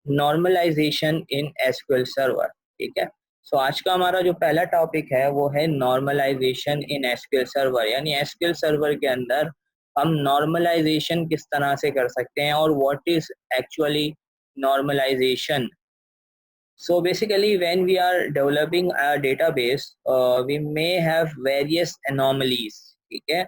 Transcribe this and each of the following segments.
Normalisation in SQL server. ठीक है, सो आज का हमारा जो पहला टॉपिक है वो है नॉर्मलाइजेशन इन एसक्यूएल सर्वर, यानी एसक्यूएल सर्वर के अंदर हम नॉर्मलाइजेशन किस तरह से कर सकते हैं और what is actually normalization. So basically, when we are developing a database, we may have various anomalies. ठीक है,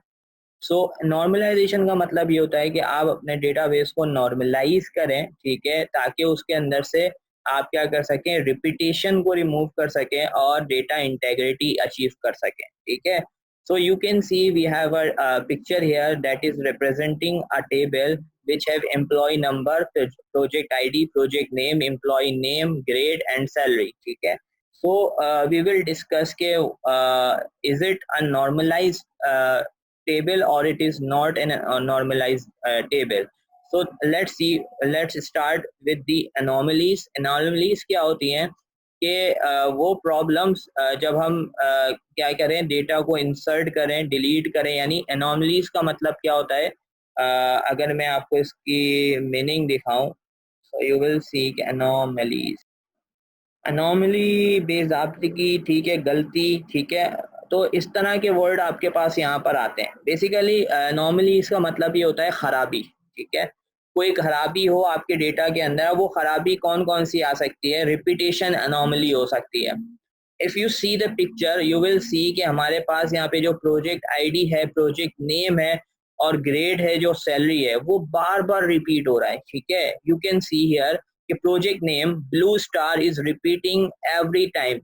सो नॉर्मलाइजेशन का मतलब ये होता है कि आप अपने डेटाबेस को नॉर्मलाइज करें, ठीक है, ताकि उसके अंदर से आप क्या कर सकें, रिपीटेशन को रिमूव कर सकें और डेटा इंटेग्रिटी अचीव कर सकें। ठीक है, so you can see we have a picture here that is representing a table which have employee number, project id, project name, employee name, grade and salary। ठीक है, so we will discuss के is it a normalized table or it is not an normalized table। so let's start with the anomalies क्या होती हैं कि वो problems जब हम क्या करें, डेटा को इंसर्ट करें, डिलीट करें, यानी एनॉमलीज का मतलब क्या होता है। अगर मैं आपको इसकी मीनिंग दिखाऊं, so you will see anomalies, anomaly बेज़ाब्तगी, ठीक है, गलती, ठीक है, तो इस तरह के वर्ड आपके पास यहाँ पर आते हैं। बेसिकली अनोमली इसका मतलब ये होता है खराबी। ठीक है, कोई खराबी हो आपके डेटा के अंदर, वो खराबी कौन कौन सी आ सकती है, रिपीटेशन अनोमली हो सकती है। If you see the picture you will सी कि हमारे पास यहाँ पे जो प्रोजेक्ट आईडी है, प्रोजेक्ट नेम है और ग्रेड है, जो सैलरी है, वो बार बार रिपीट हो रहा है। ठीक है, यू कैन सी हियर कि project name blue star is repeating every time.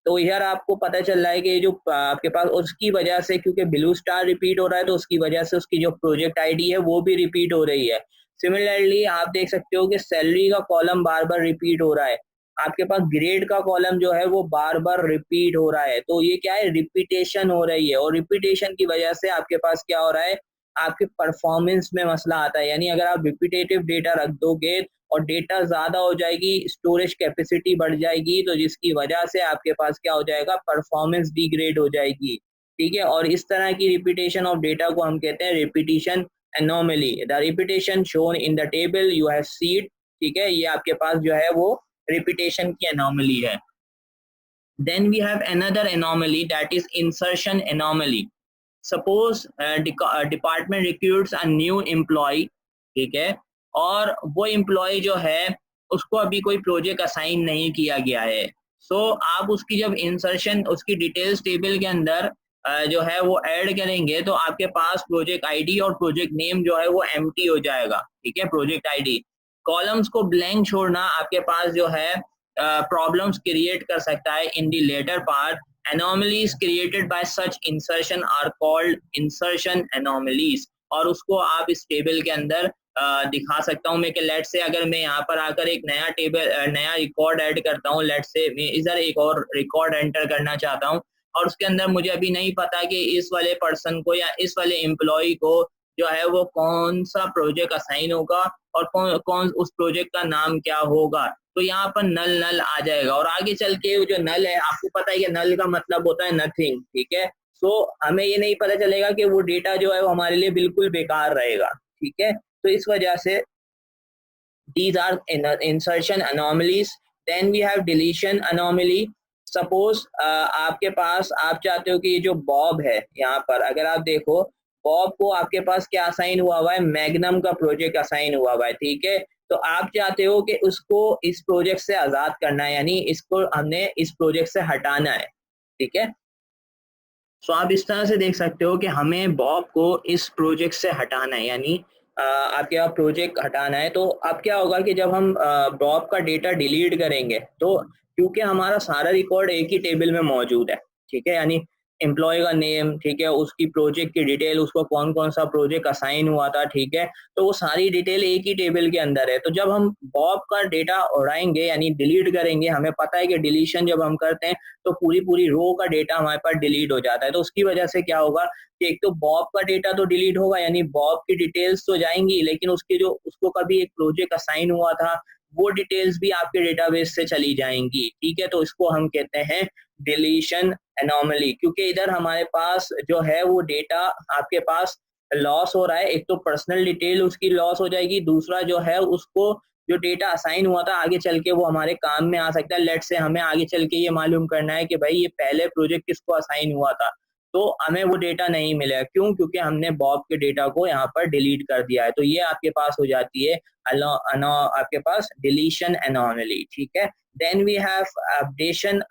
तो यार आपको पता चल रहा है कि जो आपके पास उसकी वजह से, क्योंकि ब्लू स्टार रिपीट हो रहा है तो उसकी वजह से उसकी जो प्रोजेक्ट आईडी है वो भी रिपीट हो रही है। सिमिलरली आप देख सकते हो कि सैलरी का कॉलम बार बार रिपीट हो रहा है, आपके पास ग्रेड का कॉलम जो है वो बार बार रिपीट हो रहा है। तो ये क्या है, रिपीटेशन हो रही है, और रिपीटेशन की वजह से आपके पास क्या हो रहा है, आपके परफॉर्मेंस में मसला आता है। यानी अगर आप रिपीटेटिव डेटा रख दोगे और डेटा ज़्यादा हो जाएगी, स्टोरेज कैपेसिटी बढ़ जाएगी, तो जिसकी वजह से आपके पास क्या हो जाएगा, परफॉर्मेंस डिग्रेड हो जाएगी। ठीक है, और इस तरह की रिपीटेशन ऑफ डेटा को हम कहते हैं repetition anomaly. The repetition shown in the table you have seed, ठीक है, ये आपके पास जो है वो रिपीटेशन की एनोमली है। Then we have another anomaly, that is insertion anomaly. Suppose department recruits a new employee, ठीक है, और वो एम्प्लॉय जो है उसको अभी कोई प्रोजेक्ट असाइन नहीं किया गया है। सो आप उसकी जब इंसर्शन उसकी डिटेल्स टेबल के अंदर जो है वो ऐड करेंगे तो आपके पास प्रोजेक्ट आईडी और प्रोजेक्ट नेम जो है वो एम्प्टी हो जाएगा। ठीक है, प्रोजेक्ट आईडी, कॉलम्स को ब्लैंक छोड़ना आपके पास जो है problems create कर सकता है in the later part। anomalies created by such insertion are called insertion anomalies, और उसको आप इस टेबल के अंदर दिखा सकता हूँ मैं कि लेट से अगर मैं यहाँ पर आकर एक नया टेबल नया रिकॉर्ड ऐड करता हूँ, लेट से मैं इधर एक और रिकॉर्ड एंटर करना चाहता हूँ और उसके अंदर मुझे अभी नहीं पता कि इस वाले पर्सन को या इस वाले एम्प्लॉय को जो है वो कौन सा प्रोजेक्ट असाइन होगा और कौन उस प्रोजेक्ट का नाम क्या होगा, तो यहाँ पर नल नल आ जाएगा। और आगे चल के जो नल है, आपको पता है कि नल का मतलब होता है नथिंग। ठीक है, सो हमें ये नहीं पता चलेगा कि वो डेटा जो है वो हमारे लिए बिल्कुल बेकार रहेगा। ठीक है, तो इस वजह से these are insertion anomalies। then we have deletion anomaly। Suppose आपके पास आप चाहते हो कि ये जो बॉब है, यहाँ पर अगर आप देखो बॉब को आपके पास क्या असाइन हुआ हुआ है, मैग्नम का प्रोजेक्ट असाइन हुआ हुआ है। ठीक है, तो आप चाहते हो कि उसको इस प्रोजेक्ट से आजाद करना है, यानी इसको हमने इस प्रोजेक्ट से हटाना है। ठीक है, सो आप इस तरह से देख सकते हो कि हमें बॉब को इस प्रोजेक्ट से हटाना है, यानी आपके यहाँ प्रोजेक्ट हटाना है। तो अब क्या होगा कि जब हम बॉब का डेटा डिलीट करेंगे तो क्योंकि हमारा सारा रिकॉर्ड एक ही टेबल में मौजूद है, ठीक है, यानी एम्प्लॉय का नेम, ठीक है, उसकी प्रोजेक्ट की डिटेल, उसको कौन कौन सा प्रोजेक्ट असाइन हुआ था, ठीक है, तो वो सारी डिटेल एक ही टेबल के अंदर है। तो जब हम बॉब का डेटा उड़ाएंगे यानी डिलीट करेंगे, हमें पता है कि डिलीशन जब हम करते हैं तो पूरी पूरी रो का डेटा हमारे पास डिलीट हो जाता है। तो उसकी वजह से क्या होगा कि एक तो बॉब का डेटा तो डिलीट होगा, यानी बॉब की डिटेल्स तो जाएंगी, लेकिन उसके जो उसको कभी एक प्रोजेक्ट असाइन हुआ था वो डिटेल्स भी आपके डेटाबेस से चली जाएंगी। ठीक है, तो इसको हम कहते हैं डिलीशन एनोमली, क्योंकि इधर हमारे पास जो है वो डेटा आपके पास लॉस हो रहा है। एक तो पर्सनल डिटेल उसकी लॉस हो जाएगी, दूसरा जो है उसको जो डेटा असाइन हुआ था आगे चल के वो हमारे काम में आ सकता है। लेट्स से हमें आगे चल के ये मालूम करना है कि भाई ये पहले प्रोजेक्ट किसको असाइन हुआ था, तो हमें वो डेटा नहीं मिलेगा। क्यों? क्योंकि हमने बॉब के डेटा को यहाँ पर डिलीट कर दिया है। तो ये आपके पास हो जाती है आपके पास डिलीशन एनोमली, ठीक है। Then we have updation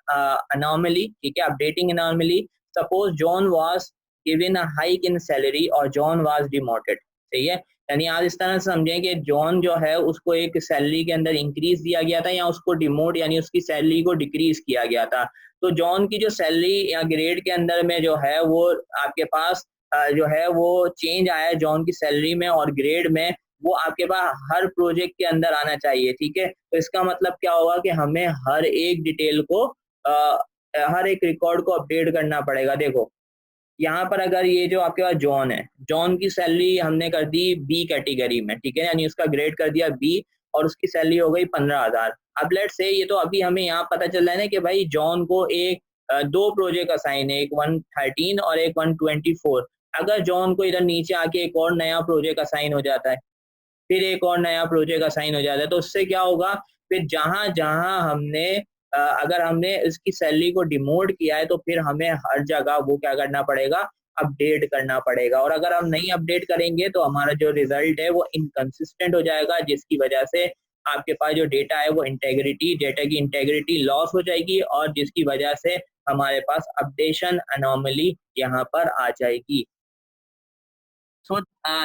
anomaly, ठीक है, updating anomaly. Suppose John was given a hike in salary और जॉन वाज डिमोटेड, सही है। यानी आप इस तरह से समझें कि जॉन जो है उसको एक सैलरी के अंदर इंक्रीज दिया गया था या उसको डिमोट यानी उसकी सैलरी को डिक्रीज किया गया था। तो जॉन की जो सैलरी या ग्रेड के अंदर में जो है वो आपके पास जो है वो चेंज आया है जॉन की सैलरी में और ग्रेड में, वो आपके पास हर प्रोजेक्ट के अंदर आना चाहिए, ठीक है। तो इसका मतलब क्या होगा कि हमें हर एक डिटेल को हर एक रिकॉर्ड को अपडेट करना पड़ेगा। देखो यहाँ पर अगर ये जो आपके पास जॉन है, जॉन की सैलरी हमने कर दी बी कैटेगरी में, ठीक है, यानी उसका ग्रेड कर दिया बी और उसकी सैलरी हो गई 15,000। अब लेट्स से ये तो अभी हमें यहाँ पता चल रहा है ना कि भाई जॉन को दो प्रोजेक्ट असाइन है, एक 113 और एक 124। अगर जॉन को इधर नीचे आके एक और नया प्रोजेक्ट असाइन हो जाता है, फिर एक और नया प्रोजेक्ट असाइन हो जाता है, तो उससे क्या होगा, फिर जहां जहां हमने अगर हमने इसकी सैलरी को डिमोट किया है तो फिर हमें हर जगह वो क्या करना पड़ेगा, अपडेट करना पड़ेगा। और अगर हम नहीं अपडेट करेंगे तो हमारा जो रिजल्ट है वो इनकंसिस्टेंट हो जाएगा, जिसकी वजह से आपके पास जो डेटा है वो डेटा की इंटेग्रिटी लॉस हो जाएगी और जिसकी वजह से हमारे पास अपडेशन अनोमली यहाँ पर आ जाएगी। सो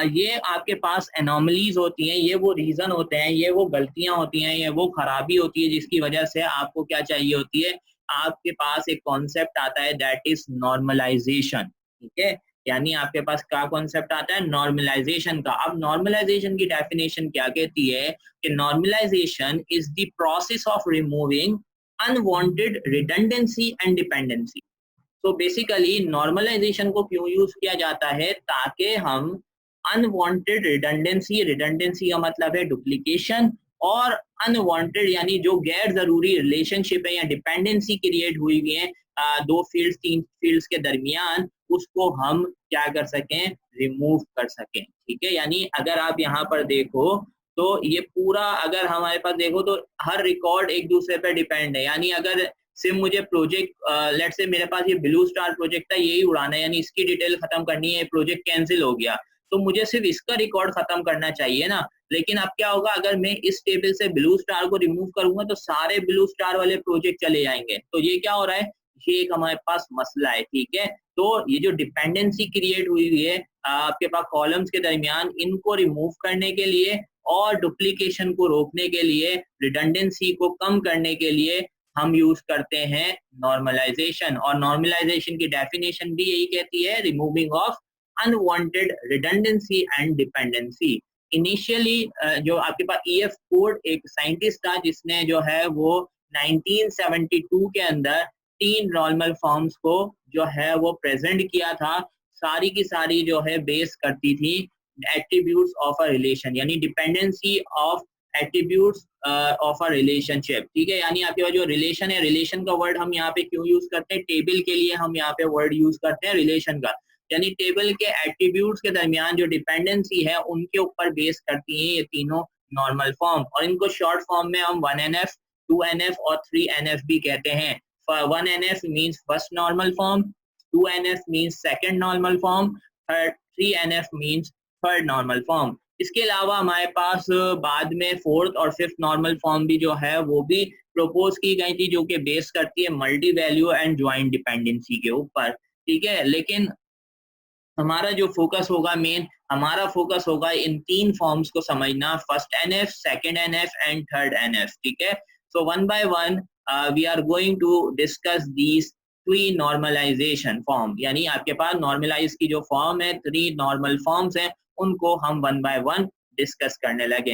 ये आपके पास एनोमलीज होती हैं, ये वो रीजन होते हैं, ये वो गलतियां होती हैं, ये वो खराबी होती है जिसकी वजह से आपको क्या चाहिए होती है, आपके पास एक कॉन्सेप्ट आता है दैट इज नॉर्मलाइजेशन, ठीक है। यानी आपके पास क्या कॉन्सेप्ट आता है, नॉर्मलाइजेशन का। अब नॉर्मलाइजेशन की डेफिनेशन क्या कहती है कि normalization is the process of removing unwanted redundancy and dependency. तो बेसिकली नॉर्मलाइजेशन को क्यों यूज किया जाता है, ताकि हम अनवांटेड रिडंडेंसी का मतलब है डुप्लीकेशन, और अनवांटेड यानी जो गैर जरूरी रिलेशनशिप है या डिपेंडेंसी क्रिएट हुई हुई है दो फील्ड्स तीन फील्ड्स के दरमियान, उसको हम क्या कर सकें, रिमूव कर सकें, ठीक है। यानी अगर आप यहाँ पर देखो तो ये पूरा अगर हमारे पास देखो तो हर रिकॉर्ड एक दूसरे पर डिपेंड है। यानी अगर सिर्फ मुझे प्रोजेक्ट लेट्स से मेरे पास ये ब्लू स्टार प्रोजेक्ट था, यही उड़ाना है, यानी इसकी डिटेल खत्म करनी है, प्रोजेक्ट कैंसिल हो गया, तो मुझे सिर्फ इसका रिकॉर्ड खत्म करना चाहिए ना। लेकिन अब क्या होगा, अगर मैं इस टेबल से ब्लू स्टार को रिमूव करूंगा तो सारे ब्लू स्टार वाले प्रोजेक्ट चले जाएंगे। तो ये क्या हो रहा है, ये एक हमारे पास मसला है, ठीक है। तो ये जो डिपेंडेंसी क्रिएट हुई हुई है आपके पास कॉलम्स के दरमियान, इनको रिमूव करने के लिए और डुप्लीकेशन को रोकने के लिए, रिडंडेंसी को कम करने के लिए हम यूज करते हैं नॉर्मलाइजेशन। और नॉर्मलाइजेशन की डेफिनेशन भी यही कहती है, removing of unwanted redundancy and dependency. Initially जो आपके पास ईएफ कोड, एक साइंटिस्ट था जिसने जो है वो 1972 के अंदर तीन नॉर्मल फॉर्म्स को जो है वो प्रेजेंट किया था। सारी की सारी जो है बेस करती थी एट्रीब्यूट्स ऑफ अ रिलेशन, यानी dependency of attributes of a relationship, ठीक है। यानी आपके पास जो रिलेशन है, रिलेशन का वर्ड हम यहाँ पे क्यों यूज करते हैं, टेबल के लिए हम यहाँ पे वर्ड यूज करते हैं रिलेशन का। यानी टेबल के एट्रीब्यूट्स के दरमियान जो डिपेंडेंसी है उनके ऊपर बेस करती है ये तीनों नॉर्मल फॉर्म, और इनको शॉर्ट फॉर्म में हम 1NF 2NF और 3NF भी कहते हैं। 1NF means first normal form, 2NF means second normal form, 3NF means third normal form. इसके अलावा हमारे पास बाद में फोर्थ और फिफ्थ नॉर्मल फॉर्म भी जो है वो भी प्रपोज की गई थी, जो कि बेस करती है multi value and joint dependency के ऊपर, ठीक है। लेकिन हमारा जो फोकस होगा मेन, हमारा फोकस होगा इन तीन फॉर्म्स को समझना, first NF, second NF and third NF, ठीक है। So one by one we are going to discuss these three normalization form. यानी आपके पास नॉर्मलाइज की जो फॉर्म है, थ्री नॉर्मल फॉर्म्स हैं, उनको हम वन बाय वन डिस्कस करने लगे।